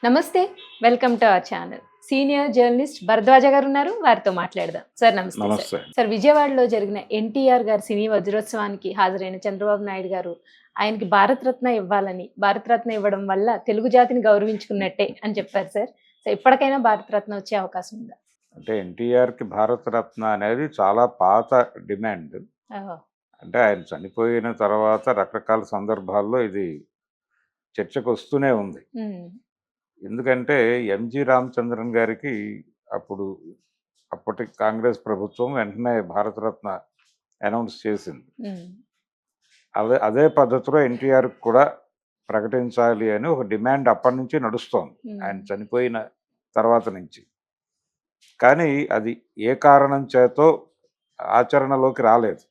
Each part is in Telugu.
నమస్తే. Welcome to our channel. Senior journalist Bharadwaj గారు ఉన్నారు. వారితో మాట్లాడదాం. సార్ నమస్తే సార్. నమస్తే. సార్ విజయవాడలో జరిగిన ఎన్టీఆర్ గారి సినీ వజ్రోత్సవానికి హాజరైన చంద్రబాబు నాయుడు గారు ఆయనకి భారతరత్న ఇవ్వాలని, భారతరత్న ఇవ్వడం వల్ల తెలుగు జాతిని గౌరవించుకున్నట్టే అని చెప్పారు సార్. సో ఇప్పటికైనా భారతరత్న వచ్చే అవకాశం ఉందా? అంటే ఎన్టీఆర్‌కి భారతరత్న అనేది చాలా పాత డిమాండ్. ఓహో! అంటే ఆయన చనిపోయిన తర్వాత రకరకాల సందర్భాల్లో ఇది చర్చకొస్తూనే ఉంది. హ్మ్. ఎందుకంటే ఎంజీ రామచంద్రన్ గారికి అప్పుడు అప్పటి కాంగ్రెస్ ప్రభుత్వం వెంటనే భారతరత్న అనౌన్స్ చేసింది. హ్మ్. అదే అదే పద్ధతిలో ఎన్టీఆర్‌కి కూడా ప్రకటించాలి అని ఒక డిమాండ్ అప్పటినుంచి నడుస్తోంది. ఆయన హ్మ్. చనిపోయిన తర్వాత నుంచి. కానీ అది ఏ కారణం చేతో ఆచరణలోకి రాలేదు.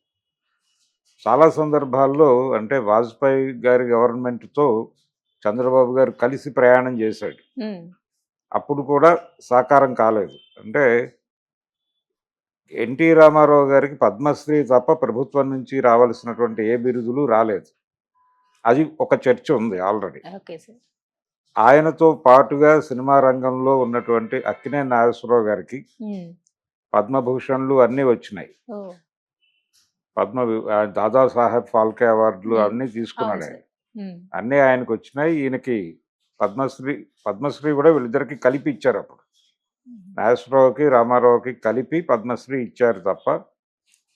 చాలా సందర్భాల్లో అంటే వాజ్పేయి గారి గవర్నమెంట్‌తో చంద్రబాబు గారు కలిసి ప్రయాణం చేశాడు. హ్మ్. అప్పుడు కూడా సాకారం కాలేదు. అంటే ఎన్టీ రామారావు గారికి పద్మశ్రీ తప్ప ప్రభుత్వం నుంచి రావాల్సినటువంటి ఏ బిరుదులు రాలేదు. అది ఒక చర్చ ఉంది ఆల్రెడీ. Okay sir. ఆయనతో పాటుగా సినిమా రంగంలో ఉన్నటువంటి అక్కినేని నాగేశ్వరరావు గారికి హ్మ్. పద్మభూషణ్‌లు అన్నీ వచ్చినాయి. ఓహ్! దాదాసాహెబ్ ఫాల్కే అవార్డులు హ్మ్. అన్నీ అవును తీసుకున్నాడు ఆయన. సార్. హ్మ్. అన్నీ ఆయనకొచ్చినాయి. ఈయనకి పద్మశ్రీ పద్మశ్రీ కూడా వీళ్ళిద్దరికీ కలిపి ఇచ్చారప్పుడు. హ్మ్. నాగేశ్వరరావుకి, రామారావుకి కలిపి పద్మశ్రీ ఇచ్చారు తప్ప,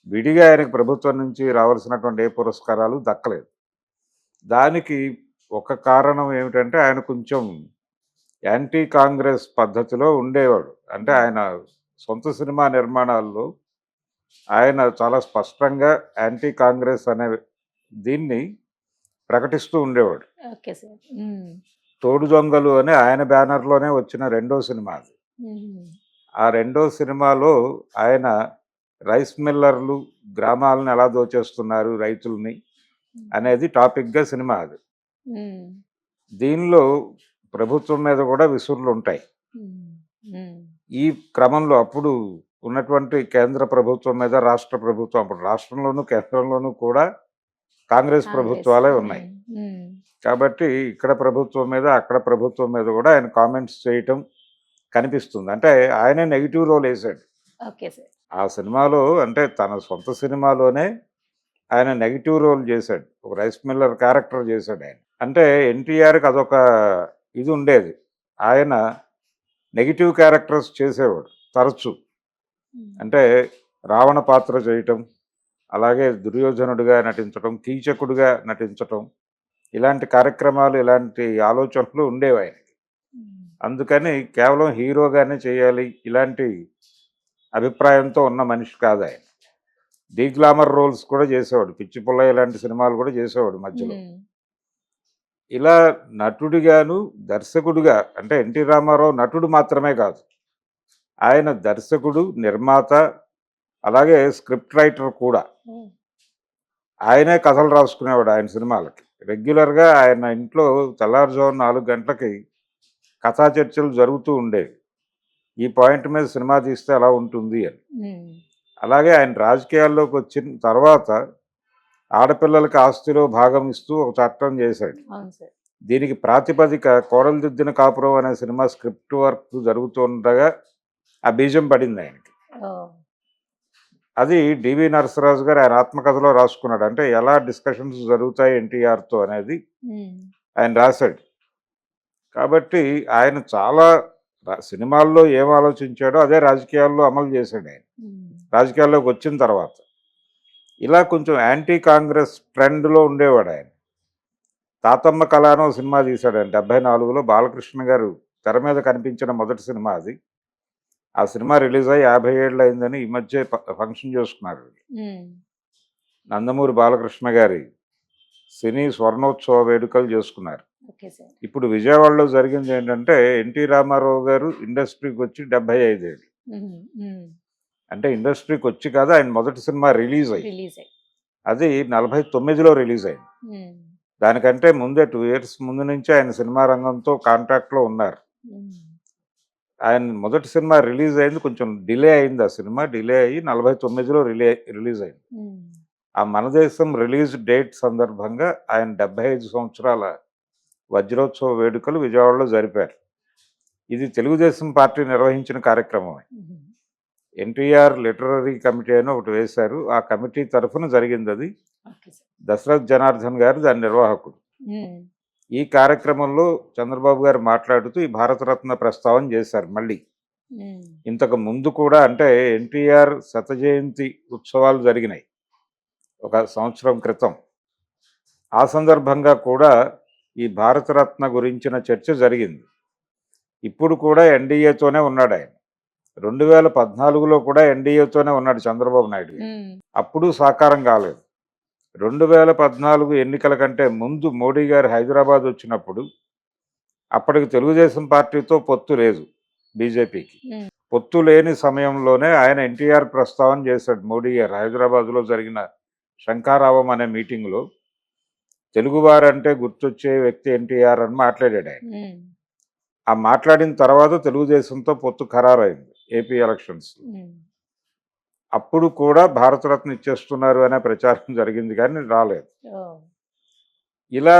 విడిగా ఆయనకు ప్రభుత్వం నుంచి రావాల్సినటువంటి ఏ పురస్కారాలు దక్కలేదు. దానికి ఒక కారణం ఏమిటంటే ఆయన కొంచెం యాంటీ కాంగ్రెస్ పద్ధతిలో ఉండేవాడు. అంటే హ్మ్. ఆయన సొంత సినిమా నిర్మాణాల్లో ఆయన చాలా స్పష్టంగా యాంటీ కాంగ్రెస్ అనే దీన్ని ప్రకటిస్తూ ఉండేవాడు. Okay sir. హ్మ్. 'తోడు దొంగలు' అని ఆయన బ్యానర్‌లోనే వచ్చిన రెండో సినిమా అది. హ్మ్. ఆ రెండో సినిమాలో ఆయన రైస్ మిల్లర్లు గ్రామాలను ఎలా దోచేస్తున్నారు రైతుల్ని హ్మ్. అనేది టాపిక్‌గా సినిమా అది. హ్మ్. దీనిలో ప్రభుత్వం మీద కూడా విసుర్లుంటాయి. హ్మ్. హ్మ్. ఈ క్రమంలో అప్పుడు ఉన్నటువంటి కేంద్ర ప్రభుత్వం మీద రాష్ట్ర ప్రభుత్వం అప్పుడు రాష్ట్రంలోనూ, కేంద్రంలోనూ కూడా కాంగ్రెస్ కాంగ్రెస్. ప్రభుత్వాలే ఉన్నాయి. హ్మ్. హ్మ్. కాబట్టి ఇక్కడ ప్రభుత్వం మీద, అక్కడ ప్రభుత్వం మీద కూడా ఆయన కామెంట్స్ చేయటం కనిపిస్తుంది. అంటే ఆయనే నెగెటివ్ రోల్ ఏసాడు. Okay sir. ఆ సినిమాలో అంటే తన సొంత సినిమాలోనే ఆయన నెగెటివ్ రోల్ చేశాడు. ఒక రైస్ మిల్లర్ క్యారెక్టర్ చేశాడాయన. అంటే ఎన్టీఆర్‌కి అదొక ఇది ఉండేది. ఆయన నెగెటివ్ క్యారెక్టర్స్ చేసేవాడు తరచు. హ్మ్. అంటే రావణ పాత్ర చేయటం, అలాగే దుర్యోధనుడిగా నటించటం, కీచకుడిగా నటించటం, ఇలాంటి కార్యక్రమాలు, ఇలాంటి ఆలోచనలు ఉండేవాయనకి. హ్మ్. అందుకని కేవలం హీరోగానే చేయాలి, ఇలాంటి అభిప్రాయంతో ఉన్న మనిషి కాదాయన. డీగ్లామర్ రోల్స్ కూడా చేసేవాడు. 'పిచ్చి పుల్లయ్య' ఇలాంటి సినిమాలు కూడా చేసేవాడు మధ్యలో. హ్మ్. ఇలా నటుడిగాను, దర్శకుడిగా అంటే ఎన్టీ రామారావు నటుడు మాత్రమే కాదు. ఆయన దర్శకుడు, నిర్మాత, అలాగే స్క్రిప్ట్ రైటర్ కూడా. హ్మ్. ఆయనే కథలు రాసుకునేవాడు ఆయన సినిమాలకి. రెగ్యులర్‌గా ఆయన ఇంట్లో తెల్లారుజామున 4 గంటలకి కథా చర్చలు జరుగుతూ ఉండేవి. ఈ పాయింట్ మీద సినిమా తీస్తే ఎలా ఉంటుంది అని. హ్మ్. అలాగే ఆయన రాజకీయాల్లోకి వచ్చిన తర్వాత ఆడపిల్లలకి ఆస్తిలో భాగం ఇస్తూ ఒక చట్టం చేశాడు. అవును సార్. దీనికి ప్రాతిపదిక 'కోడలు దిద్దిన కాపురం' అనే సినిమా స్క్రిప్ట్ వర్క్ జరుగుతుండగా ఆ బీజం పడింది ఆయనకి. ఓహ్! అది డివి నరసరాజు గారు ఆయన ఆత్మకథలో రాసుకున్నాడు. అంటే ఎలా డిస్కషన్స్ జరుగుతాయి ఎన్టీఆర్‌తో అనేది హ్మ్. ఆయన రాశాడు. కాబట్టి ఆయన చాలా సినిమాల్లో ఏం ఆలోచించాడో అదే రాజకీయాల్లో అమలు చేశాడు ఆయన. హ్మ్. రాజకీయాల్లోకి వచ్చిన తర్వాత. ఇలా కొంచెం యాంటీ కాంగ్రెస్ ట్రెండ్‌లో ఉండేవాడు ఆయన. 'తాతమ్మ కళ' అని ఓ సినిమా తీశాడు ఆయన 74లో బాలకృష్ణ గారు తెర మీద కనిపించిన మొదటి సినిమా అది. ఆ సినిమా రిలీజ్ అయ్యి 50 ఏళ్ళు అయిందని ఈ మధ్యే ఫంక్షన్ చేసుకున్నారు. హ్మ్. నందమూరి బాలకృష్ణ గారి సినీ స్వర్ణోత్సవ వేడుకలు చేసుకున్నారు. Okay sir. ఇప్పుడు విజయవాడలో జరిగింది ఏంటంటే ఎన్టీ రామారావు గారు ఇండస్ట్రీకి వచ్చి 75 ఏళ్ళు. హ్మ్. హ్మ్. అంటే ఇండస్ట్రీకి వచ్చి కాదు ఆయన మొదటి సినిమా రిలీజ్ అయ్యి. రిలీజ్ అయ్యి. అది 49లో రిలీజ్ అయింది. హ్మ్. దానికంటే ముందే 2 ఇయర్స్ ముందు నుంచే ఆయన సినిమా రంగంతో కాంటాక్ట్‌లో ఉన్నారు. హ్మ్. ఆయన మొదటి సినిమా రిలీజ్ అయింది కొంచెం డిలే అయింది ఆ సినిమా. డిలే అయ్యి 49లో రిలీజ్ అయింది. హ్మ్. ఆ 'మనదేశం' రిలీజ్ డేట్ సందర్భంగా ఆయన 75 సంవత్సరాల వజ్రోత్సవ వేడుకలు విజయవాడలో జరిపారు. ఇది తెలుగుదేశం పార్టీ నిర్వహించిన కార్యక్రమమే. ఎన్టీఆర్ లిటరరీ కమిటీ అని ఒకటి వేశారు. ఆ కమిటీ తరఫున జరిగింది అది. Okay sir. దశరథ్ జనార్దన్ గారు దాని నిర్వాహకుడు. ఈ కార్యక్రమంలో చంద్రబాబు గారు మాట్లాడుతూ ఈ భారతరత్న ప్రస్తావన చేశారు మళ్ళీ. ఇంతకు ముందు కూడా అంటే ఎన్టీఆర్ శత జయంతి ఉత్సవాలు జరిగినాయి ఒక సంవత్సరం క్రితం. ఆ సందర్భంగా కూడా ఈ భారతరత్న గురించిన చర్చ జరిగింది. ఇప్పుడు కూడా ఎన్డీఏతోనే ఉన్నాడు ఆయన. 2014లో కూడా ఎన్డీఏతోనే ఉన్నాడు చంద్రబాబు నాయుడు గారు. అప్పుడు సాకారం కాలేదు. 2014 ఎన్నికల కంటే ముందు మోడీ గారు హైదరాబాద్ వచ్చినప్పుడు అప్పటికి తెలుగుదేశం పార్టీతో పొత్తు లేదు బీజేపీకి. పొత్తు లేని సమయంలోనే ఆయన ఎన్టీఆర్ ప్రస్తావన చేశాడు మోడీ గారు. హైదరాబాద్లో జరిగిన శంఖారావం అనే మీటింగ్లో తెలుగువారంటే గుర్తొచ్చే వ్యక్తి ఎన్టీఆర్ అని మాట్లాడాడు ఆయన. ఆ మాట్లాడిన తర్వాత తెలుగుదేశంతో పొత్తు ఖరారైంది ఏపీ ఎలక్షన్స్. అప్పుడు కూడా భారతరత్న ఇచ్చేస్తున్నారు అనే ప్రచారం జరిగింది కానీ రాలేదు. ఇలా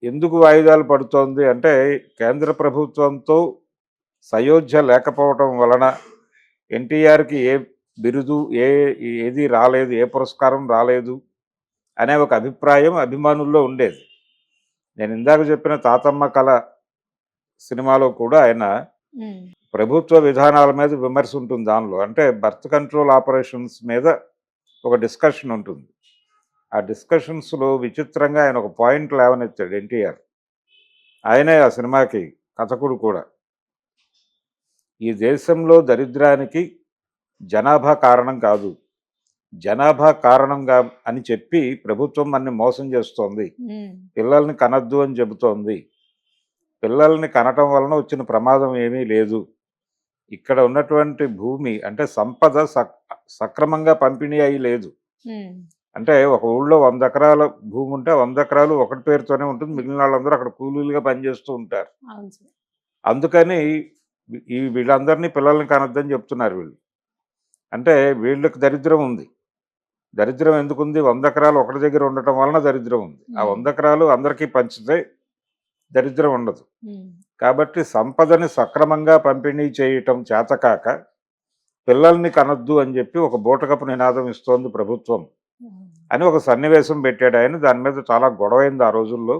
ఎందుకు వాయిదాలు పడుతోంది అంటే కేంద్ర ప్రభుత్వంతో సయోధ్య లేకపోవటం వలన ఎన్టీఆర్కి ఏ బిరుదు ఏది రాలేదు, ఏ పురస్కారం రాలేదు అనే ఒక అభిప్రాయం అభిమానుల్లో ఉండేది. నేను ఇందాక చెప్పిన తాతమ్మ కళ సినిమాలో కూడా ఆయన ప్రభుత్వ విధానాల మీద విమర్శ ఉంటుంది. దానిలో అంటే బర్త్ కంట్రోల్ ఆపరేషన్స్ మీద ఒక డిస్కషన్ ఉంటుంది. ఆ డిస్కషన్స్లో విచిత్రంగా ఆయన ఒక పాయింట్ లేవనెత్తాడు ఎన్టీఆర్. ఆయనే ఆ సినిమాకి కథకుడు కూడా. ఈ దేశంలో దరిద్రానికి జనాభా కారణం కాదు, జనాభా కారణంగా అని చెప్పి ప్రభుత్వం అన్ని మోసం చేస్తోంది. పిల్లల్ని కనద్దు అని చెబుతోంది. పిల్లల్ని కనటం వలన వచ్చిన ప్రమాదం ఏమీ లేదు. ఇక్కడ ఉన్నటువంటి భూమి అంటే సంపద సక్రమంగా పంపిణీ అయి లేదు. అంటే ఒక ఊళ్ళో 100 ఎకరాల భూమి ఉంటే 100 ఎకరాలు ఒకటి పేరుతోనే ఉంటుంది, మిగిలిన వాళ్ళందరూ అక్కడ కూలీలుగా పనిచేస్తూ ఉంటారు. అందుకని వీళ్ళందరినీ పిల్లల్ని కనొద్దని చెప్తున్నారు వీళ్ళు. అంటే వీళ్ళకి దరిద్రం ఉంది. దరిద్రం ఎందుకుంది? 100 ఎకరాలు ఒకటి దగ్గర ఉండటం వలన దరిద్రం ఉంది. ఆ 100 ఎకరాలు అందరికీ పంచితే దరిద్రం ఉండదు. కాబట్టి సంపదని సక్రమంగా పంపిణీ చేయటం చేతకాక పిల్లల్ని కనొద్దు అని చెప్పి ఒక బూటకపు నినాదం ఇస్తోంది ప్రభుత్వం అని ఒక సన్నివేశం పెట్టాడు ఆయన. దాని మీద చాలా గొడవైంది ఆ రోజుల్లో.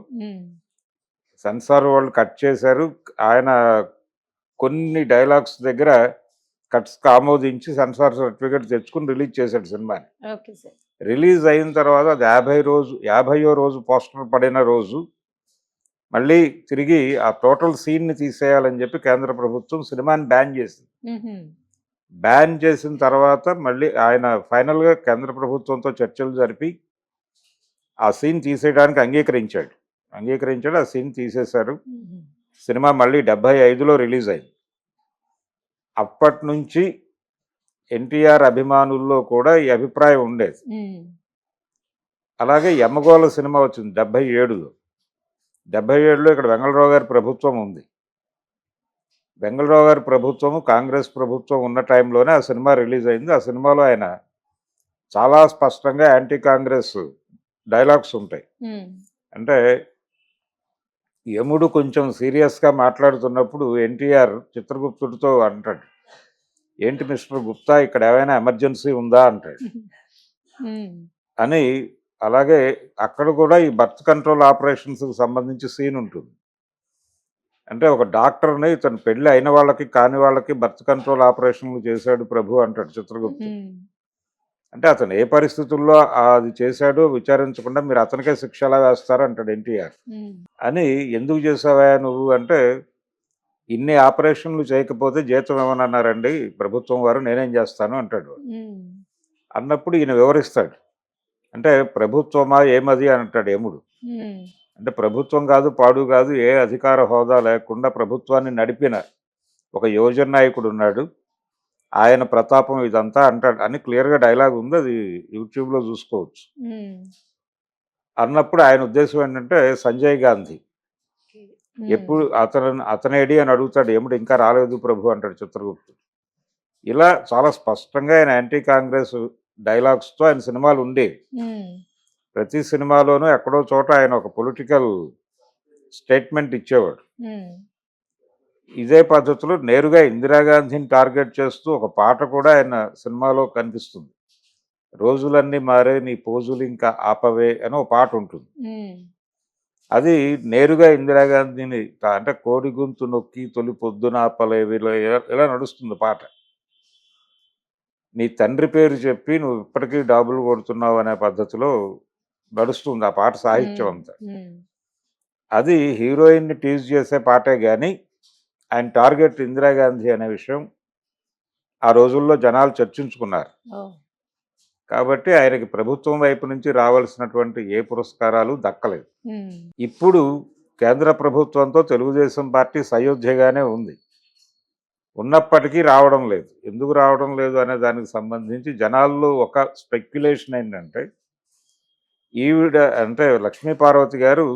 సెన్సార్ వాళ్ళు కట్ చేశారు. ఆయన కొన్ని డైలాగ్స్ దగ్గర కట్స్కి ఆమోదించి సెన్సార్ సర్టిఫికేట్ తెచ్చుకుని రిలీజ్ చేశాడు సినిమాని. రిలీజ్ అయిన తర్వాత అది 50వ రోజు పోస్టర్ పడిన రోజు మళ్ళీ తిరిగి ఆ టోటల్ సీన్ని తీసేయాలని చెప్పి కేంద్ర ప్రభుత్వం సినిమాని బ్యాన్ చేసింది. బ్యాన్ చేసిన తర్వాత మళ్ళీ ఆయన ఫైనల్గా కేంద్ర ప్రభుత్వంతో చర్చలు జరిపి ఆ సీన్ తీసేయడానికి అంగీకరించాడు. ఆ సీన్ తీసేశారు. సినిమా మళ్ళీ 75లో రిలీజ్ అయింది. అప్పటి నుంచి ఎన్టీఆర్ అభిమానుల్లో కూడా ఈ అభిప్రాయం ఉండేది. అలాగే యమగోళ సినిమా వచ్చింది 77లో. 77లో ఇక్కడ వెంగళరావు గారి ప్రభుత్వం ఉంది. వెంగళరావు గారి ప్రభుత్వము కాంగ్రెస్ ప్రభుత్వం ఉన్న టైంలోనే ఆ సినిమా రిలీజ్ అయింది. ఆ సినిమాలో ఆయన చాలా స్పష్టంగా యాంటీ కాంగ్రెస్ డైలాగ్స్ ఉంటాయి. అంటే యముడు కొంచెం సీరియస్గా మాట్లాడుతున్నప్పుడు ఎన్టీఆర్ చిత్రగుప్తుడితో అంటాడు, ఏంటి మిస్టర్ గుప్తా ఇక్కడ ఏమైనా ఎమర్జెన్సీ ఉందా అంటాడు అని. అలాగే అక్కడ కూడా ఈ బర్త్ కంట్రోల్ ఆపరేషన్స్కి సంబంధించి సీన్ ఉంటుంది. అంటే ఒక డాక్టర్ని ఇతను పెళ్ళి అయిన వాళ్ళకి కాని వాళ్ళకి బర్త్ కంట్రోల్ ఆపరేషన్లు చేశాడు ప్రభు అంటాడు చిత్రగుప్తుడు. అంటే అతను ఏ పరిస్థితుల్లో అది చేశాడో విచారించకుండా మీరు అతనికే శిక్ష ఎలా వేస్తారు అంటాడు ఎన్టీఆర్. అని ఎందుకు చేసావా నువ్వు అంటే ఇన్ని ఆపరేషన్లు చేయకపోతే జీతం ఏమన్నారండి ప్రభుత్వం వారు, నేనేం చేస్తాను అంటాడు. అన్నప్పుడు ఈయన వివరిస్తాడు. అంటే ప్రభుత్వమా ఏమది అని అంటాడు యముడు. అంటే ప్రభుత్వం కాదు పాడు కాదు, ఏ అధికార హోదా లేకుండా ప్రభుత్వాన్ని నడిపిన ఒక యువజన నాయకుడు ఉన్నాడు, ఆయన ప్రతాపం ఇదంతా అంటాడు అని క్లియర్గా డైలాగ్ ఉంది. అది యూట్యూబ్లో చూసుకోవచ్చు. అన్నప్పుడు ఆయన ఉద్దేశం ఏంటంటే సంజయ్ గాంధీ ఎప్పుడు అతనేడి అని అడుగుతాడు యముడు. ఇంకా రాలేదు ప్రభు అంటాడు చిత్రగుప్తుడు. ఇలా చాలా స్పష్టంగా ఆయన యాంటీ కాంగ్రెస్ డైలాగ్స్తో ఆయన సినిమాలు ఉండేవి. ప్రతి సినిమాలోనూ ఎక్కడో చోట ఆయన ఒక పొలిటికల్ స్టేట్మెంట్ ఇచ్చేవాడు. ఇదే పద్ధతిలో నేరుగా ఇందిరాగాంధీని టార్గెట్ చేస్తూ ఒక పాట కూడా ఆయన సినిమాలో కనిపిస్తుంది. రోజులన్నీ మారే నీ పోజులు ఇంకా ఆపవే అని ఒక పాట ఉంటుంది. ఉమ్, అది నేరుగా ఇందిరాగాంధీని అంటే కోడి గొంతు నొక్కి తొలి పొద్దున ఆపలేవిలో ఇలా నడుస్తుంది పాట. నీ తండ్రి పేరు చెప్పి నువ్వు ఇప్పటికీ డాబులు కొడుతున్నావు అనే పద్ధతిలో నడుస్తుంది ఆ పాట సాహిత్యం ఉమ్, అంతా. ఉమ్, అది హీరోయిన్ని టీజ్ చేసే పాటే కానీ ఆయన టార్గెట్ ఇందిరాగాంధీ అనే విషయం ఆ రోజుల్లో జనాలు చర్చించుకున్నారు. ఓ, కాబట్టి ఆయనకి ప్రభుత్వం వైపు నుంచి రావాల్సినటువంటి ఏ పురస్కారాలు దక్కలేదు. ఉమ్, ఇప్పుడు కేంద్ర ప్రభుత్వంతో తెలుగుదేశం పార్టీ సయోధ్యగానే ఉంది. ఉన్నప్పటికీ రావడం లేదు. ఎందుకు రావడం లేదు అనే దానికి సంబంధించి జనాల్లో ఒక స్పెక్యులేషన్ ఏంటంటే, ఈవిడ అంటే లక్ష్మీపార్వతి గారు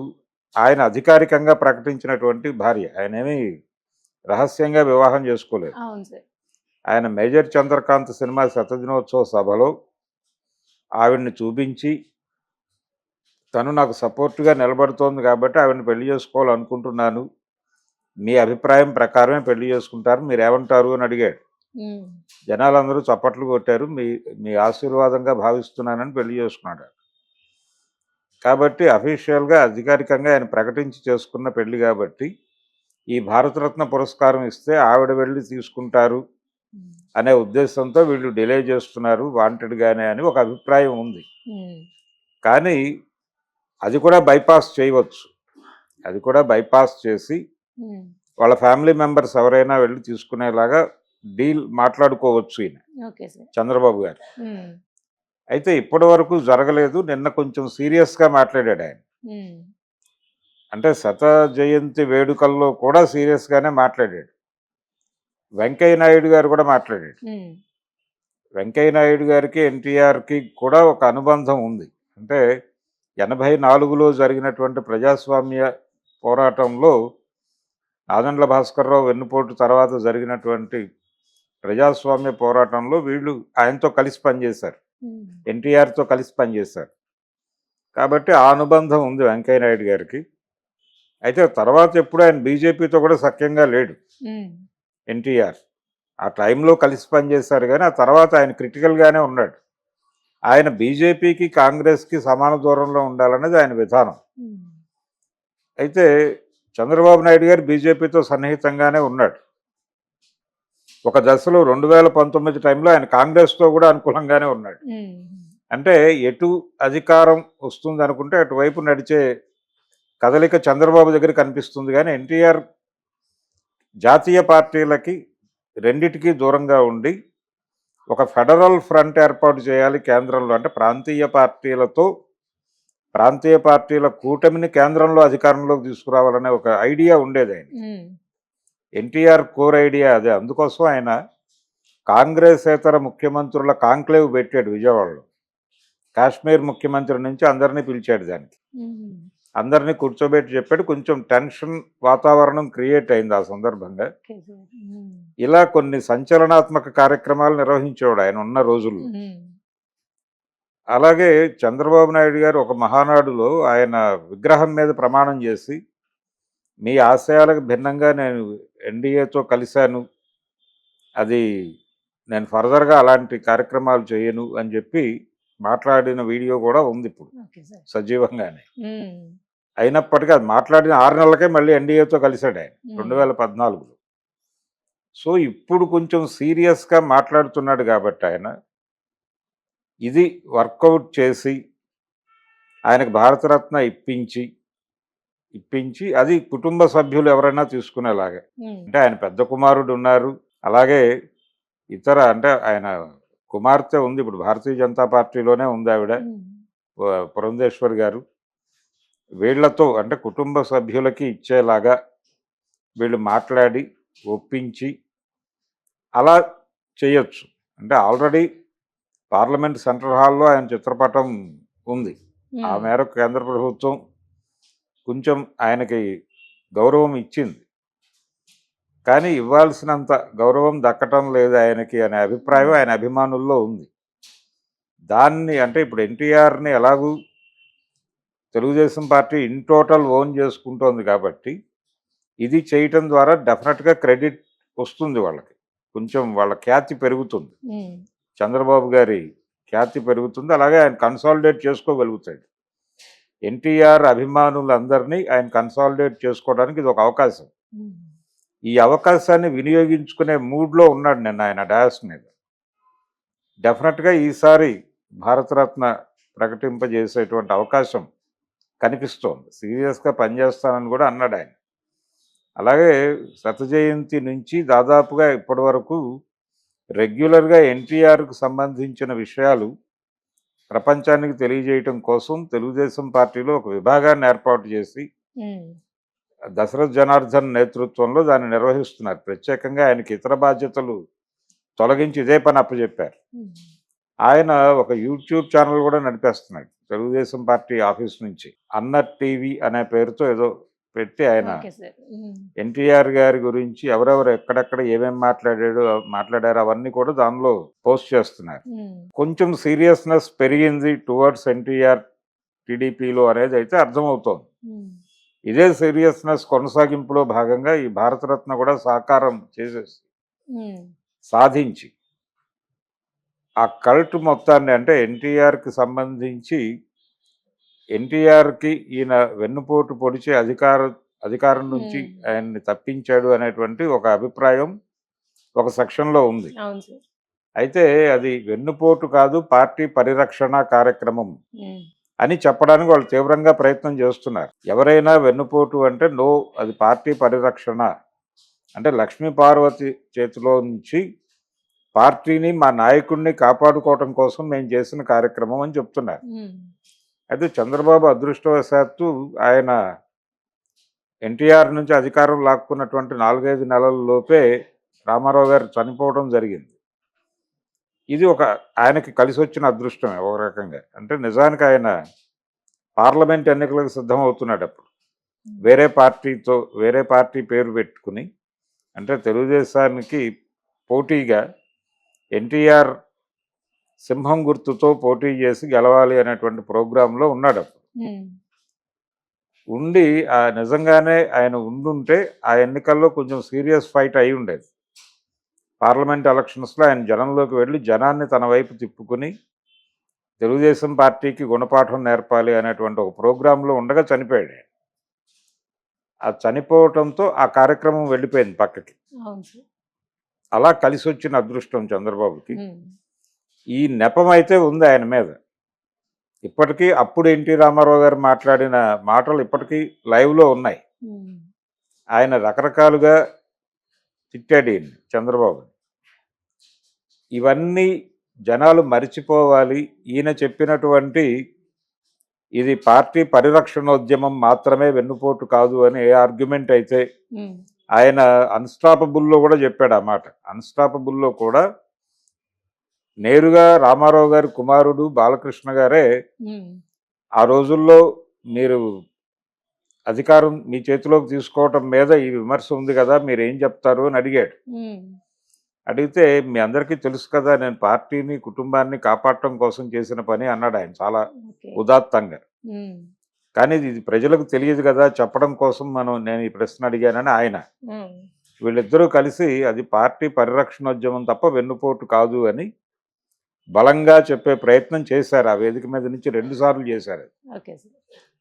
ఆయన అధికారికంగా ప్రకటించినటువంటి భార్య. ఆయనేమి రహస్యంగా వివాహం చేసుకోలేదు. అవును సార్. ఆయన మేజర్ చంద్రకాంత్ సినిమా శతదినోత్సవ సభలో ఆవిడ్ని చూపించి, తను నాకు సపోర్ట్గా నిలబడుతోంది కాబట్టి ఆవిడని పెళ్లి చేసుకోవాలనుకుంటున్నాను, మీ అభిప్రాయం ప్రకారమే పెళ్లి చేసుకుంటారు, మీరేమంటారు అని అడిగాడు. ఉమ్, జనాలందరూ చప్పట్లు కొట్టారు. మీ మీ ఆశీర్వాదంగా భావిస్తున్నానని పెళ్లి చేసుకున్నాడు. కాబట్టి అఫీషియల్గా అధికారికంగా ఆయన ప్రకటించి చేసుకున్న పెళ్లి కాబట్టి ఈ భారతరత్న పురస్కారం ఇస్తే ఆవిడ వెళ్ళి తీసుకుంటారు ఉమ్, అనే ఉద్దేశంతో వీళ్ళు డిలే చేస్తున్నారు వాంటెడ్గానే అని ఒక అభిప్రాయం ఉంది. ఉమ్, కానీ అది కూడా బైపాస్ చేయవచ్చు. అది కూడా బైపాస్ చేసి ఉమ్, వాళ్ళ ఫ్యామిలీ మెంబర్స్ ఎవరైనా వెళ్ళి తీసుకునేలాగా డీల్ మాట్లాడుకోవచ్చు ఈయన ఓకే సార్. చంద్రబాబు గారు. ఉమ్, అయితే ఇప్పటి వరకు జరగలేదు. నిన్న కొంచెం సీరియస్గా మాట్లాడాడు ఆయన. ఉమ్, అంటే శత జయంతి వేడుకల్లో కూడా సీరియస్గానే మాట్లాడాడు. వెంకయ్య నాయుడు గారు కూడా మాట్లాడాడు. ఉమ్, వెంకయ్య నాయుడు గారికి ఎన్టీఆర్కి కూడా ఒక అనుబంధం ఉంది. అంటే 84లో జరిగినటువంటి ప్రజాస్వామ్య పోరాటంలో నాదెండ్ల భాస్కర్రావు వెన్నుపోటు తర్వాత జరిగినటువంటి ప్రజాస్వామ్య పోరాటంలో వీళ్ళు ఆయనతో కలిసి పనిచేశారు. ఉమ్, ఎన్టీఆర్తో కలిసి పనిచేశారు. కాబట్టి ఆ అనుబంధం ఉంది వెంకయ్య నాయుడు గారికి. అయితే తర్వాత ఎప్పుడు ఆయన బీజేపీతో కూడా సఖ్యంగా లేడు ఉమ్, ఎన్టీఆర్. ఆ టైంలో కలిసి పనిచేశారు కానీ ఆ తర్వాత ఆయన క్రిటికల్గానే ఉన్నాడు. ఆయన బీజేపీకి కాంగ్రెస్కి సమాన దూరంలో ఉండాలనేది ఆయన విధానం. ఉమ్, అయితే చంద్రబాబు నాయుడు గారు బీజేపీతో సన్నిహితంగానే ఉన్నాడు. ఒక దశలో 2019 టైంలో ఆయన కాంగ్రెస్తో కూడా అనుకూలంగానే ఉన్నాడు. ఉమ్, అంటే ఎటు అధికారం వస్తుంది అనుకుంటే అటువైపు నడిచే కదలిక చంద్రబాబు దగ్గర కనిపిస్తుంది. కానీ ఎన్టీఆర్ జాతీయ పార్టీలకి రెండిటికి దూరంగా ఉండి ఒక ఫెడరల్ ఫ్రంట్ ఏర్పాటు చేయాలి కేంద్రంలో. అంటే ప్రాంతీయ పార్టీల కూటమిని కేంద్రంలో అధికారంలోకి తీసుకురావాలనే ఒక ఐడియా ఉండేది ఆయన. ఉమ్, ఎన్టీఆర్ కోర్ ఐడియా అదే. అందుకోసం ఆయన కాంగ్రెసేతర ముఖ్యమంత్రుల కాంక్లేవ్ పెట్టాడు విజయవాడలో. కాశ్మీర్ ముఖ్యమంత్రి నుంచి అందరినీ పిలిచాడు దానికి. ఉమ్, అందరినీ కూర్చోబెట్టి చెప్పాడు. కొంచెం టెన్షన్ వాతావరణం క్రియేట్ అయింది ఆ సందర్భంగా. Okay sir. ఉమ్, ఇలా కొన్ని సంచలనాత్మక కార్యక్రమాలు నిర్వహించేవాడు ఆయన ఉన్న రోజుల్లో. ఉమ్, అలాగే చంద్రబాబు నాయుడు గారు ఒక మహానాడులో ఆయన విగ్రహం మీద ప్రమాణం చేసి, మీ ఆశయాలకు భిన్నంగా నేను ఎన్డీఏతో కలిశాను, అది నేను ఫర్దర్గా అలాంటి కార్యక్రమాలు చేయను అని చెప్పి మాట్లాడిన వీడియో కూడా ఉంది ఇప్పుడు ఓకే సార్. సజీవంగానే. ఉమ్, అయినప్పటికీ అది మాట్లాడిన 6 నెలలకే మళ్ళీ ఎన్డీఏతో కలిశాడు ఆయన ఉమ్, 2014లో. సో ఇప్పుడు కొంచెం సీరియస్గా మాట్లాడుతున్నాడు కాబట్టి ఆయన ఇది వర్కౌట్ చేసి ఆయనకు భారతరత్న ఇప్పించి అది కుటుంబ సభ్యులు ఎవరైనా తీసుకునేలాగా. ఉమ్, అంటే ఆయన పెద్ద కుమారుడు ఉన్నారు, అలాగే ఇతర అంటే ఆయన కుమార్తె ఉంది, ఇప్పుడు భారతీయ జనతా పార్టీలోనే ఉంది ఆవిడ, ఉమ్, పురంధేశ్వరి గారు. వీళ్లతో అంటే కుటుంబ సభ్యులకి ఇచ్చేలాగా వీళ్ళు మాట్లాడి ఒప్పించి అలా చేయొచ్చు. అంటే ఆల్రెడీ పార్లమెంట్ సెంట్రల్ హాల్లో ఆయన చిత్రపటం ఉంది. ఆ ఉమ్, మేరకు కేంద్ర ప్రభుత్వం కొంచెం ఆయనకి గౌరవం ఇచ్చింది. కానీ ఇవ్వాల్సినంత గౌరవం దక్కటం లేదు ఆయనకి అనే అభిప్రాయం ఆయన అభిమానుల్లో ఉంది. దాన్ని అంటే ఇప్పుడు ఎన్టీఆర్ని ఎలాగూ Telugu Desam party in total own చేసుకుంటోంది కాబట్టి ఇది చేయటం ద్వారా డెఫినెట్గా క్రెడిట్ వస్తుంది వాళ్ళకి, కొంచెం వాళ్ళ ఖ్యాతి పెరుగుతుంది, చంద్రబాబు గారి ఖ్యాతి పెరుగుతుంది, అలాగే ఆయన కన్సాలిడేట్ చేసుకోగలుగుతాడు. ఎన్టీఆర్ అభిమానులందరినీ ఆయన కన్సాలిడేట్ చేసుకోవడానికి ఇది ఒక అవకాశం. ఈ అవకాశాన్ని వినియోగించుకునే మూడ్లో ఉన్నాడు నిన్న ఆయన డయాస్ మీద. డెఫినెట్గా ఈసారి భారతరత్న ప్రకటింపజేసేటువంటి అవకాశం కనిపిస్తోంది. సీరియస్గా పనిచేస్తానని కూడా అన్నాడు ఆయన. అలాగే శత జయంతి నుంచి దాదాపుగా ఇప్పటి వరకు రెగ్యులర్గా ఎన్టీఆర్కు సంబంధించిన విషయాలు ప్రపంచానికి తెలియజేయటం కోసం తెలుగుదేశం పార్టీలో ఒక విభాగాన్ని ఏర్పాటు చేసి దశరథ్ జనార్దన్ నేతృత్వంలో దాన్ని నిర్వహిస్తున్నారు. ప్రత్యేకంగా ఆయనకి ఇతర బాధ్యతలు తొలగించి ఇదే పని అప్పచెప్పారు. ఆయన ఒక యూట్యూబ్ ఛానల్ కూడా నడిపేస్తున్నాడు తెలుగుదేశం పార్టీ ఆఫీస్ నుంచి. అన్న టీవీ అనే పేరుతో ఏదో పెట్టి ఆయన ఎన్టీఆర్ గారి గురించి ఎవరెవరు ఎక్కడెక్కడ ఏమేమి మాట్లాడారో అవన్నీ కూడా దానిలో పోస్ట్ చేస్తున్నారు. కొంచెం సీరియస్నెస్ పెరిగింది టువర్డ్స్ ఎన్టీఆర్ టీడీపీలో అనేది అయితే అర్థమవుతోంది. ఇదే సీరియస్నెస్ కొనసాగింపులో భాగంగా ఈ భారతరత్న కూడా సాకారం చేసేసి సాధించి ఆ కల్ట్ మొత్తాన్ని, అంటే ఎన్టీఆర్కి సంబంధించి ఎన్టీఆర్కి ఈయన వెన్నుపోటు పొడిచి అధికారం నుంచి ఆయన్ని తప్పించాడు అనేటువంటి ఒక అభిప్రాయం ఒక సెక్షన్లో ఉంది. అయితే అది వెన్నుపోటు కాదు, పార్టీ పరిరక్షణ కార్యక్రమం అని చెప్పడానికి వాళ్ళు తీవ్రంగా ప్రయత్నం చేస్తున్నారు. ఎవరైనా వెన్నుపోటు అంటే నో, అది పార్టీ పరిరక్షణ అంటే లక్ష్మీ పార్వతి చేతిలో నుంచి పార్టీని, మా నాయకుడిని కాపాడుకోవటం కోసం మేము చేసిన కార్యక్రమం అని చెప్తున్నారు. అయితే చంద్రబాబు అదృష్టవశాత్తు ఆయన ఎన్టీఆర్ నుంచి అధికారం లాక్కున్నటువంటి 4-5 నెలల్లోపే రామారావు గారు చనిపోవడం జరిగింది. ఇది ఒక ఆయనకి కలిసి వచ్చిన అదృష్టమే ఒక రకంగా. అంటే నిజానికి ఆయన పార్లమెంట్ ఎన్నికలకు సిద్ధం అవుతున్నాడు అప్పుడు. వేరే పార్టీ పేరు పెట్టుకుని, అంటే తెలుగుదేశానికి పోటీగా ఎన్టీఆర్ సింహం గుర్తుతో పోటీ చేసి గెలవాలి అనేటువంటి ప్రోగ్రాంలో ఉన్నాడు అప్పుడు. ఉండి నిజంగానే ఆయన ఉండుంటే ఆ ఎన్నికల్లో కొంచెం సీరియస్ ఫైట్ అయి ఉండేది. పార్లమెంట్ ఎలక్షన్స్లో ఆయన జనంలోకి వెళ్ళి జనాన్ని తన వైపు తిప్పుకుని తెలుగుదేశం పార్టీకి గుణపాఠం నేర్పాలి అనేటువంటి ఒక ప్రోగ్రాంలో ఉండగా చనిపోయాడు. ఆ చనిపోవటంతో ఆ కార్యక్రమం వెళ్ళిపోయింది పక్కకి. అలా కలిసి వచ్చిన అదృష్టం చంద్రబాబుకి. ఈ నెపం అయితే ఉంది ఆయన మీద ఇప్పటికీ. అప్పుడు ఎన్టీ రామారావు గారు మాట్లాడిన మాటలు ఇప్పటికీ లైవ్లో ఉన్నాయి. ఆయన రకరకాలుగా తిట్టాడు ఈయన చంద్రబాబుని. ఇవన్నీ జనాలు మరిచిపోవాలి. ఈయన చెప్పినటువంటి ఇది పార్టీ పరిరక్షణోద్యమం మాత్రమే, వెన్నుపోటు కాదు అని ఏ ఆర్గ్యుమెంట్ అయితే ఆయన అన్స్టాపబుల్లో కూడా చెప్పాడు. ఆ మాట అన్స్టాపబుల్లో కూడా నేరుగా రామారావు గారి కుమారుడు బాలకృష్ణ గారే ఆ రోజుల్లో మీరు అధికారం మీ చేతిలోకి తీసుకోవటం మీద ఈ విమర్శ ఉంది కదా, మీరు ఏం చెప్తారు అని అడిగాడు. అడిగితే మీ అందరికీ తెలుసు కదా, నేను పార్టీని కుటుంబాన్ని కాపాడటం కోసం చేసిన పని అన్నాడు ఆయన చాలా ఉదాత్తంగా. కానీ ఇది ప్రజలకు తెలియదు కదా, చెప్పడం కోసం నేను ఈ ప్రశ్న అడిగానని ఆయన. వీళ్ళిద్దరూ కలిసి అది పార్టీ పరిరక్షణోద్యమం తప్ప వెన్నుపోటు కాదు అని బలంగా చెప్పే ప్రయత్నం చేశారు. ఆ వేదిక మీద నుంచి 2 సార్లు చేశారు.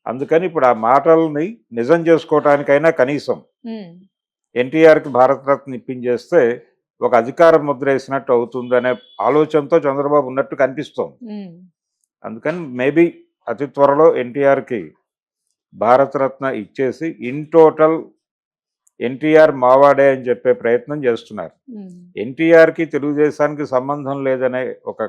అందుకని ఇప్పుడు ఆ మాటల్ని నిజం చేసుకోవటానికైనా కనీసం ఎన్టీఆర్కి భారతరత్న ఇప్పించేస్తే ఒక అధికార ముద్ర వేసినట్టు అవుతుంది అనే ఆలోచనతో చంద్రబాబు ఉన్నట్టు కనిపిస్తోంది. అందుకని మేబీ అతి త్వరలో ఎన్టీఆర్కి భారతరత్న ఇచ్చేసి ఇన్ టోటల్ ఎన్టీఆర్ మావాడే అని చెప్పే ప్రయత్నం చేస్తున్నారు. ఎన్టీఆర్కి తెలుగుదేశానికి సంబంధం లేదనే ఒక